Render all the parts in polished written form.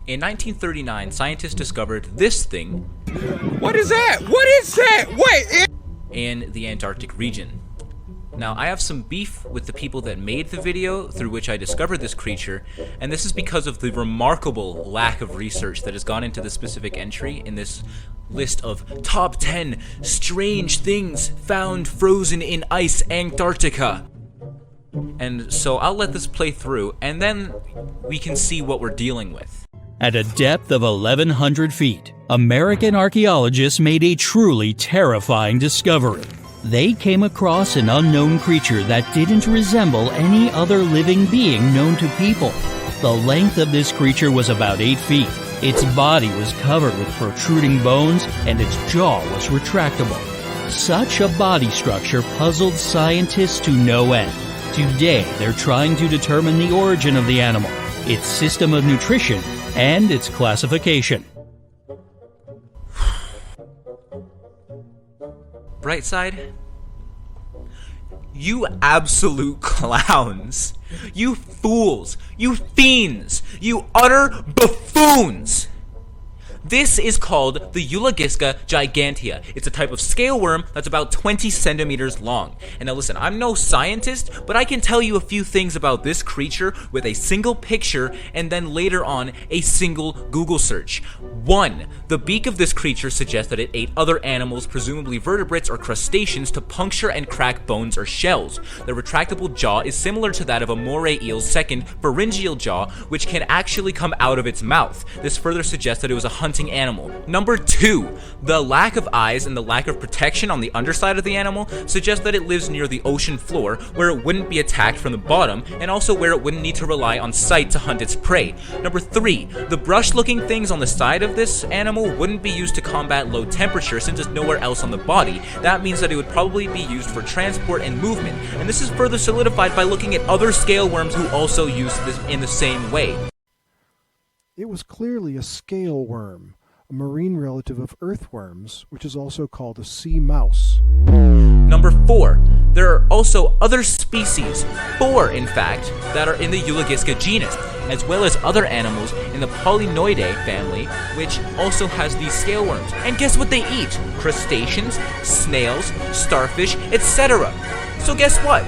In 1939, scientists discovered this thing. What is that? What is that? Wait! In the Antarctic region. Now, I have some beef with the people that made the video through which I discovered this creature, and this is because of the remarkable lack of research that has gone into this specific entry in this list of top 10 strange things found frozen in ice Antarctica. And so I'll let this play through, and then we can see what we're dealing with. At a depth of 1,100 feet, American archaeologists made a truly terrifying discovery. They came across an unknown creature that didn't resemble any other living being known to people. The length of this creature was about 8 feet. Its body was covered with protruding bones, and its jaw was retractable. Such a body structure puzzled scientists to no end. Today, they're trying to determine the origin of the animal, its system of nutrition, and its classification. Bright side? You absolute clowns. You fools. You fiends. You utter buffoons. This is called the Eulogisca gigantea. It's a type of scale worm that's about 20 centimeters long. And now listen, I'm no scientist, but I can tell you a few things about this creature with a single picture and then later on a single Google search. 1. The beak of this creature suggests that it ate other animals, presumably vertebrates or crustaceans, to puncture and crack bones or shells. The retractable jaw is similar to that of a moray eel's second pharyngeal jaw, which can actually come out of its mouth. This further suggests that it was a hunting animal. Number 2, the lack of eyes and the lack of protection on the underside of the animal suggests that it lives near the ocean floor, where it wouldn't be attacked from the bottom, and also where it wouldn't need to rely on sight to hunt its prey. Number 3, the brush-looking things on the side of this animal wouldn't be used to combat low temperature since it's nowhere else on the body. That means that it would probably be used for transport and movement, and this is further solidified by looking at other scale worms who also use this in the same way. It was clearly a scale worm, a marine relative of earthworms, which is also called a sea mouse. Number 4, there are also other species, 4 in fact, that are in the Eulogisca genus, as well as other animals in the Polynoidae family, which also has these scale worms. And guess what they eat? Crustaceans, snails, starfish, etc. So guess what?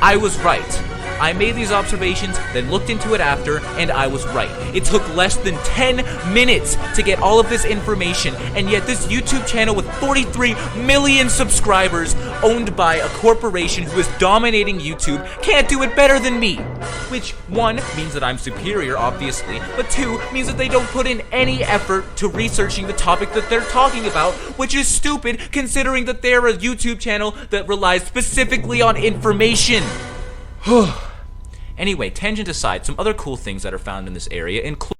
I was right. I made these observations, then looked into it after, and I was right. It took less than 10 minutes to get all of this information, and yet this YouTube channel with 43 million subscribers, owned by a corporation who is dominating YouTube, can't do it better than me. Which, 1, means that I'm superior, obviously, but 2, means that they don't put in any effort to researching the topic that they're talking about, which is stupid considering that they're a YouTube channel that relies specifically on information. Anyway, tangent aside, some other cool things that are found in this area include